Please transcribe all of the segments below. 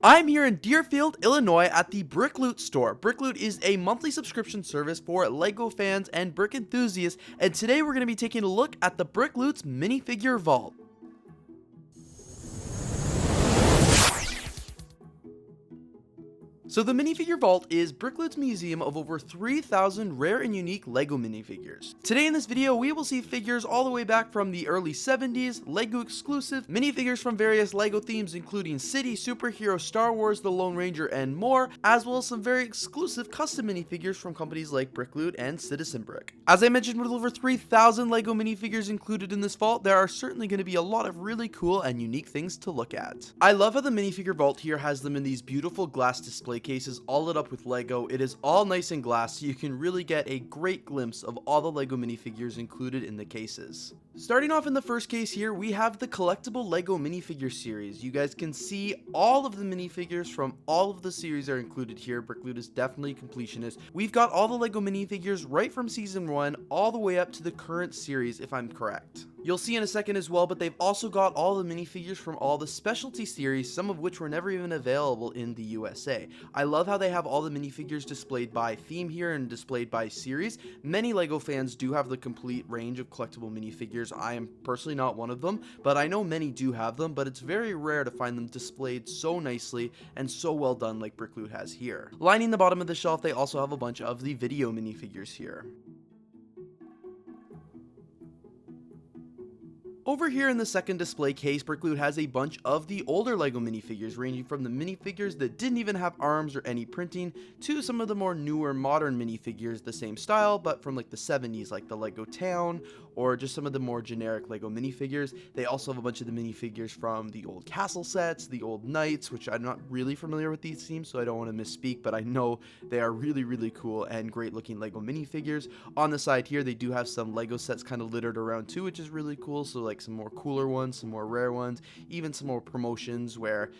I'm here in Deerfield, Illinois at the BrickLoot store. BrickLoot is a monthly subscription service for LEGO fans and brick enthusiasts, and today we're going to be taking a look at the BrickLoot's Minifigure Vault. So the Minifigure Vault is BrickLoot's museum of over 3,000 rare and unique LEGO minifigures. Today in this video, we will see figures all the way back from the early 70s, LEGO exclusive, minifigures from various LEGO themes including City, Superhero, Star Wars, The Lone Ranger, and more, as well as some very exclusive custom minifigures from companies like BrickLoot and Citizen Brick. As I mentioned, with over 3,000 LEGO minifigures included in this vault, there are certainly going to be a lot of really cool and unique things to look at. I love how the Minifigure Vault here has them in these beautiful glass display cases all lit up with LEGO. It is all nice and glass, so you can really get a great glimpse of all the LEGO minifigures included in the cases. Starting off in the first case here, we have the collectible LEGO minifigure series. You guys can see all of the minifigures from all of the series are included here. BrickLoot is definitely completionist. We've got all the LEGO minifigures right from season 1 all the way up to the current series, if I'm correct. You'll see in a second as well, but they've also got all the minifigures from all the specialty series, some of which were never even available in the USA. I love how they have all the minifigures displayed by theme here and displayed by series. Many LEGO fans do have the complete range of collectible minifigures. I am personally not one of them, but I know many do have them, but it's very rare to find them displayed so nicely and so well done like BrickLoot has here. Lining the bottom of the shelf, they also have a bunch of the video minifigures here. Over here in the second display case, BrickLoot has a bunch of the older LEGO minifigures, ranging from the minifigures that didn't even have arms or any printing, to some of the more newer modern minifigures, the same style, but from like the 70s, like the LEGO Town, or just some of the more generic LEGO minifigures. They also have a bunch of the minifigures from the old castle sets, the old knights, which I'm not really familiar with these themes, so I don't want to misspeak, but I know they are really, really cool and great looking LEGO minifigures. On the side here, they do have some LEGO sets kind of littered around too, which is really cool, so like some more cooler ones, some more rare ones, even some more promotions where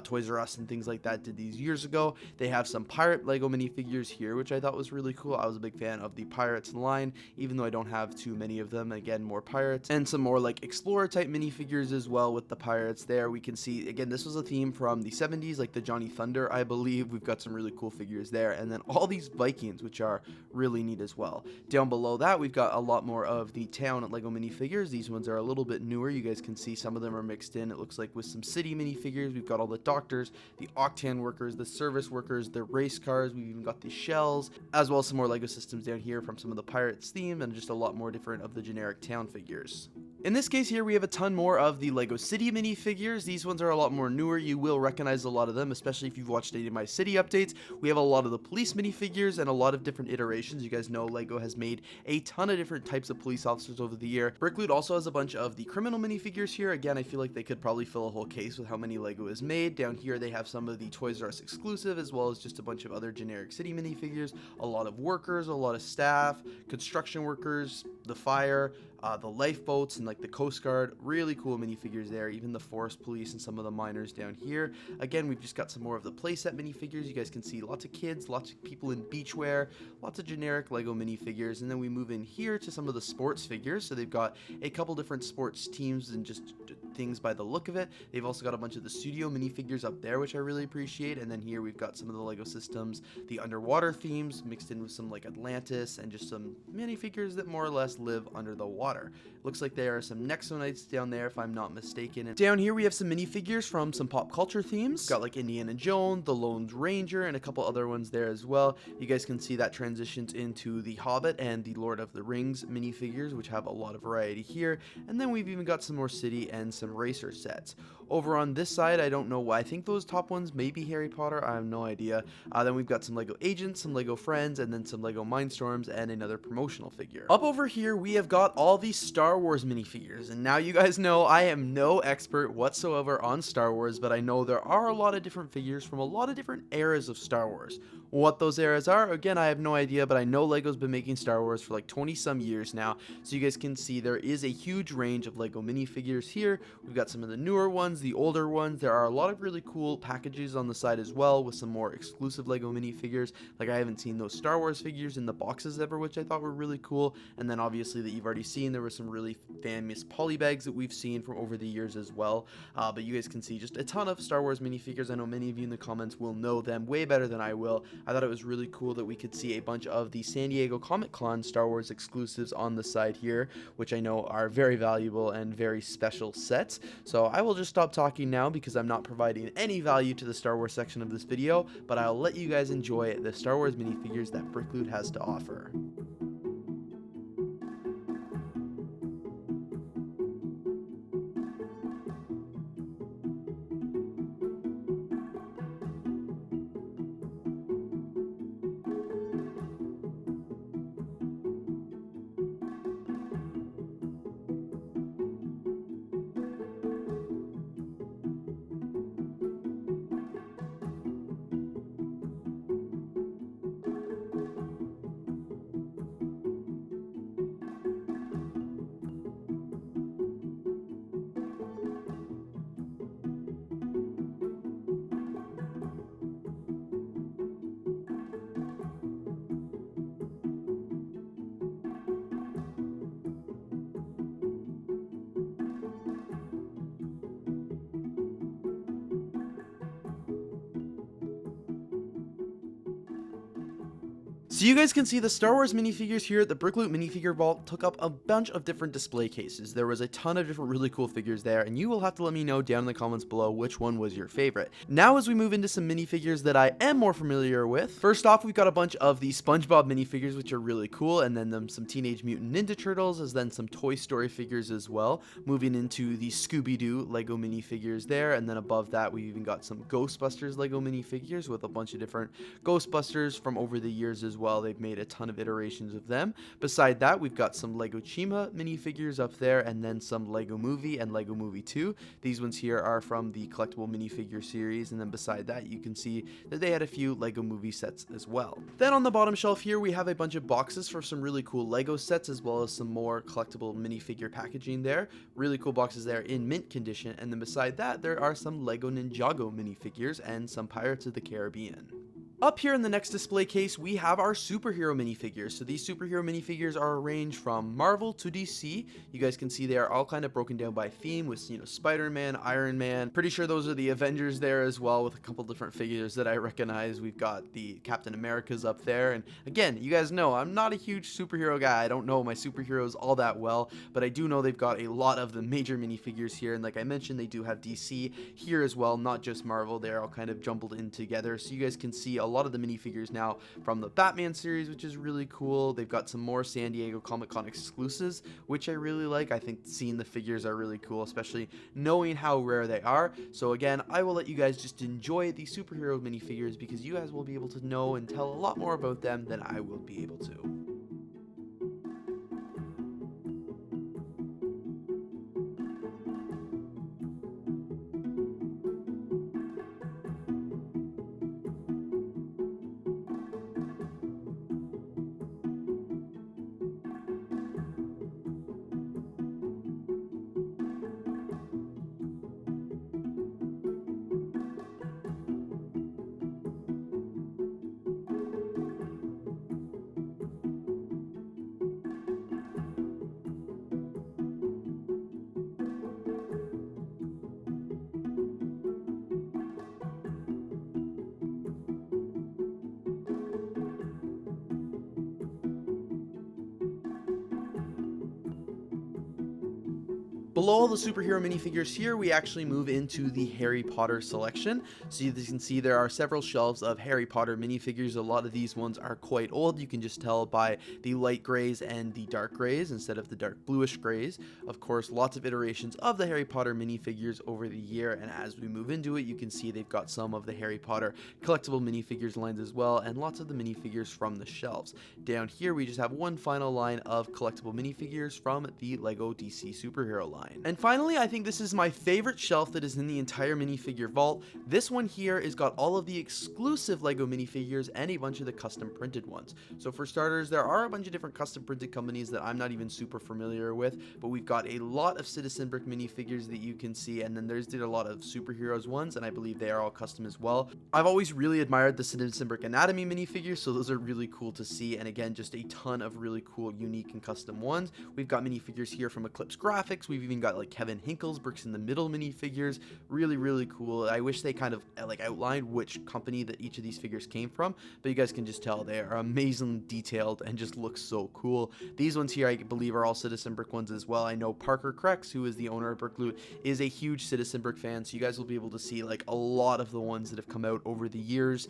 Toys R Us and things like that did these years ago. They have some pirate LEGO minifigures here, which I thought was really cool. I was a big fan of the pirates line, even though I don't have too many of them. Again, more pirates, and some more like explorer type minifigures as well with the pirates there. We can see, again, this was a theme from the 70s, like the Johnny Thunder, I believe. We've got some really cool figures there, and then all these Vikings, which are really neat as well. Down below that, we've got a lot more of the town LEGO minifigures. These ones are a little bit newer. You guys can see some of them are mixed in, it looks like, with some city minifigures. We've got all the doctors, the Octan workers, the service workers, the race cars. We've even got the shells, as well as some more LEGO systems down here from some of the pirates theme, and just a lot more different of the generic town figures. In this case here, we have a ton more of the LEGO City minifigures. These ones are a lot more newer. You will recognize a lot of them, especially if you've watched any of my city updates. We have a lot of the police minifigures and a lot of different iterations. You guys know LEGO has made a ton of different types of police officers over the year. BrickLoot also has a bunch of the criminal minifigures here. Again, I feel like they could probably fill a whole case with how many LEGO has made. Down here, they have some of the Toys R Us exclusive, as well as just a bunch of other generic city minifigures. A lot of workers, a lot of staff, construction workers, the fire, the lifeboats, and like the Coast Guard. Really cool minifigures there, even the forest police and some of the miners down here. Again, we've just got some more of the playset minifigures. You guys can see lots of kids, lots of people in beachwear, lots of generic LEGO minifigures. And then we move in here to some of the sports figures. So they've got a couple different sports teams and just things by the look of it. They've also got a bunch of the studio minifigures up there, which I really appreciate. And then here we've got some of the LEGO systems, the underwater themes mixed in with some like Atlantis, and just some minifigures that more or less live under the water. Looks like there are some Nexonites down there, if I'm not mistaken. And down here we have some minifigures from some pop culture themes. Got like Indiana Jones, the Lone Ranger, and a couple other ones there as well. You guys can see that transitions into the Hobbit and the Lord of the Rings minifigures, which have a lot of variety here. And then we've even got some more city and some racer sets. Over on this side, I don't know why. I think those top ones may be Harry Potter. I have no idea. Then we've got some LEGO Agents, some LEGO Friends, and then some LEGO Mindstorms, and another promotional figure. Up over here, we have got all these Star Wars minifigures. And now you guys know I am no expert whatsoever on Star Wars, but I know there are a lot of different figures from a lot of different eras of Star Wars. What those eras are, again, I have no idea, but I know LEGO's been making Star Wars for like 20 some years now. So you guys can see there is a huge range of LEGO minifigures here. We've got some of the newer ones ones, the older ones. There are a lot of really cool packages on the side as well with some more exclusive Lego minifigures. Like I haven't seen those Star Wars figures in the boxes ever, which I thought were really cool. And then obviously that you've already seen, there were some really famous polybags that we've seen from over the years as well. But you guys can see just a ton of Star Wars minifigures. I know many of you in the comments will know them way better than I will. I thought it was really cool that we could see a bunch of the San Diego Comic-Con Star Wars exclusives on the side here, which I know are very valuable and very special sets. So I will just stop talking now because I'm not providing any value to the Star Wars section of this video, but I'll let you guys enjoy the Star Wars minifigures that BrickLoot has to offer. So you guys can see the Star Wars minifigures here at the BrickLoot Minifigure Vault took up a bunch of different display cases. There was a ton of different really cool figures there, and you will have to let me know down in the comments below which one was your favorite. Now as we move into some minifigures that I am more familiar with, first off we've got a bunch of the SpongeBob minifigures, which are really cool, and then some Teenage Mutant Ninja Turtles, as then some Toy Story figures as well. Moving into the Scooby-Doo Lego minifigures there, and then above that we even got some Ghostbusters Lego minifigures with a bunch of different Ghostbusters from over the years as well. They've made a ton of iterations of them. Beside that, we've got some Lego Chima minifigures up there, and then some Lego Movie and Lego Movie 2. These ones here are from the collectible minifigure series, and then beside that, you can see that they had a few Lego Movie sets as well. Then on the bottom shelf here, we have a bunch of boxes for some really cool Lego sets, as well as some more collectible minifigure packaging there. Really cool boxes there in mint condition, and then beside that, there are some Lego Ninjago minifigures and some Pirates of the Caribbean. Up here in the next display case, we have our superhero minifigures. So these superhero minifigures are arranged from Marvel to DC. You guys can see they are all kind of broken down by theme with, Spider-Man, Iron Man. Pretty sure those are the Avengers there as well, with a couple different figures that I recognize. We've got the Captain Americas up there. And again, you guys know I'm not a huge superhero guy. I don't know my superheroes all that well, but I do know they've got a lot of the major minifigures here. And like I mentioned, they do have DC here as well, not just Marvel. They're all kind of jumbled in together. So you guys can see a lot of the minifigures now from the Batman series, which is really cool. They've got some more San Diego Comic-Con exclusives, which I really like. I think seeing the figures are really cool, especially knowing how rare they are. So again, I will let you guys just enjoy the superhero minifigures because you guys will be able to know and tell a lot more about them than I will be able to. Below all the superhero minifigures here, we actually move into the Harry Potter selection. So you can see there are several shelves of Harry Potter minifigures. A lot of these ones are quite old. You can just tell by the light grays and the dark grays instead of the dark bluish grays. Of course, lots of iterations of the Harry Potter minifigures over the year, and as we move into it, you can see they've got some of the Harry Potter collectible minifigures lines as well, and lots of the minifigures from the shelves. Down here, we just have one final line of collectible minifigures from the Lego DC superhero line. design. And finally, I think this is my favorite shelf that is in the entire minifigure vault. This one here has got all of the exclusive Lego minifigures and a bunch of the custom printed ones. So for starters, there are a bunch of different custom printed companies that I'm not even super familiar with, but we've got a lot of Citizen Brick minifigures that you can see, and then there's a lot of superheroes ones, and I believe they are all custom as well. I've always really admired the Citizen Brick Anatomy minifigures, so those are really cool to see, and again, just a ton of really cool, unique, and custom ones. We've got minifigures here from Eclipse Graphics. We've even got like Kevin Hinkle's Bricks in the Middle minifigures. Really, really cool. I wish they kind of like outlined which company that each of these figures came from, but you guys can just tell they are amazingly detailed and just look so cool. These ones here, I believe, are all Citizen Brick ones as well. I know Parker Krex, who is the owner of BrickLoot, is a huge Citizen Brick fan, so you guys will be able to see like a lot of the ones that have come out over the years.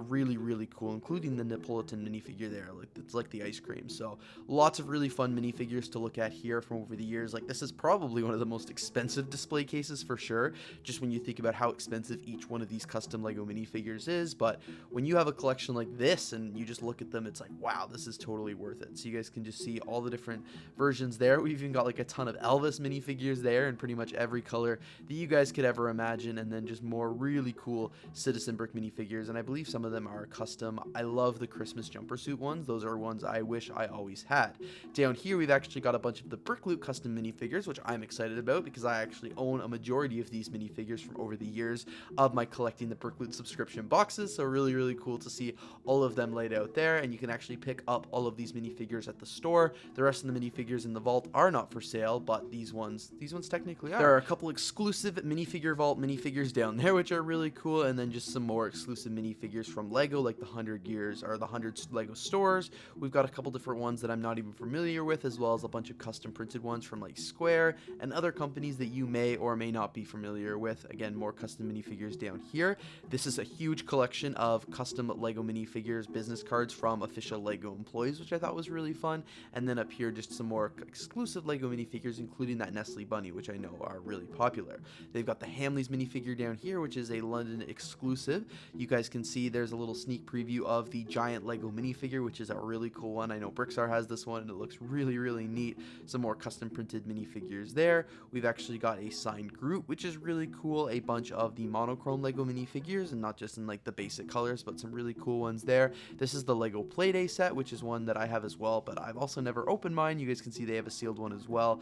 Really, really cool, including the Neapolitan minifigure there. Like, it's like the ice cream. So lots of really fun minifigures to look at here from over the years. Like, this is probably one of the most expensive display cases for sure, just when you think about how expensive each one of these custom Lego minifigures is. But when you have a collection like this and you just look at them, it's like, wow, this is totally worth it. So you guys can just see all the different versions there. We've even got like a ton of Elvis minifigures there in pretty much every color that you guys could ever imagine, and then just more really cool Citizen Brick minifigures, and I believe some of them are custom. I love the Christmas jumper suit ones. Those are ones I wish I always had. Down here, we've actually got a bunch of the BrickLoot custom minifigures, which I'm excited about because I actually own a majority of these minifigures from over the years of my collecting the BrickLoot subscription boxes. So really, really cool to see all of them laid out there, and you can actually pick up all of these minifigures at the store. The rest of the minifigures in the vault are not for sale, but these ones technically are. There are a couple exclusive minifigure vault minifigures down there, which are really cool, and then just some more exclusive minifigures from Lego, like the 100 Years or the 100 Lego stores. We've got a couple different ones that I'm not even familiar with, as well as a bunch of custom printed ones from like Square and other companies that you may or may not be familiar with. Again, more custom minifigures down here. This is a huge collection of custom Lego minifigures, business cards from official Lego employees, which I thought was really fun. And then up here, just some more exclusive Lego minifigures, including that Nestle Bunny, which I know are really popular. They've got the Hamleys minifigure down here, which is a London exclusive. You guys can see there's a little sneak preview of the giant Lego minifigure, which is a really cool one. I know Brickstar has this one, and it looks really, really neat. Some more custom printed minifigures there. We've actually got a signed Groot, which is really cool. A bunch of the monochrome Lego minifigures, and not just in like the basic colors, but some really cool ones there. This is the Lego Playday set, which is one that I have as well, but I've also never opened mine. You guys can see they have a sealed one as well.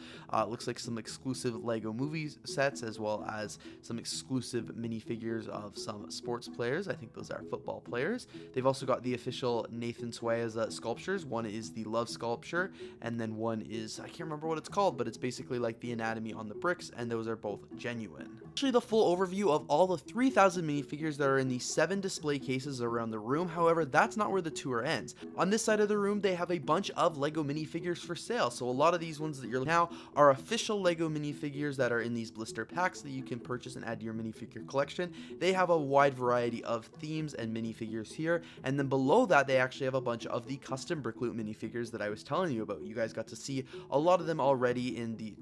Looks like some exclusive Lego movie sets, as well as some exclusive minifigures of some sports players. I think those are football players. They've also got the official Nathan Suarez sculptures. One is the Love sculpture, and then one is, I can't remember what it's called, but it's basically like the anatomy on the bricks, and those are both genuine. Actually, the full overview of all the 3,000 minifigures that are in the 7 display cases around the room. However, that's not where the tour ends. On this side of the room, they have a bunch of Lego minifigures for sale. So a lot of these ones that you're looking at now are official Lego minifigures that are in these blister packs that you can purchase and add to your minifigure collection. They have a wide variety of themes and minifigures here, and then below that they actually have a bunch of the custom BrickLoot minifigures that I was telling you about. You guys got to see a lot of them already in the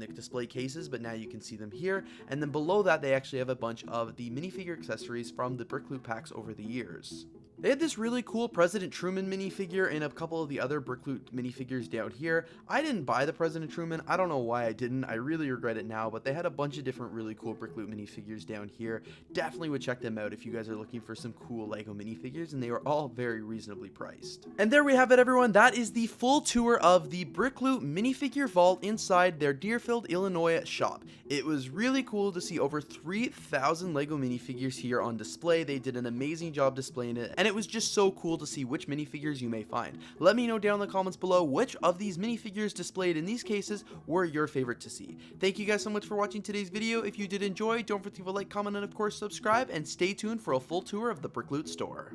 display cases, but now you can see them here. And then below that they actually have a bunch of the minifigure accessories from the BrickLoot packs over the years. They had this really cool President Truman minifigure and a couple of the other BrickLoot minifigures down here. I didn't buy the President Truman. I don't know why I didn't. I really regret it now, but they had a bunch of different really cool BrickLoot minifigures down here. Definitely would check them out if you guys are looking for some cool Lego minifigures, and they were all very reasonably priced. And there we have it, everyone. That is the full tour of the BrickLoot Minifigure Vault inside their Deerfield, Illinois shop. It was really cool to see over 3,000 Lego minifigures here on display. They did an amazing job displaying it, and it was just so cool to see which minifigures you may find. Let me know down in the comments below which of these minifigures displayed in these cases were your favorite to see. Thank you guys so much for watching today's video. If you did enjoy, don't forget to leave a like, comment, and of course subscribe, and stay tuned for a full tour of the BrickLoot store.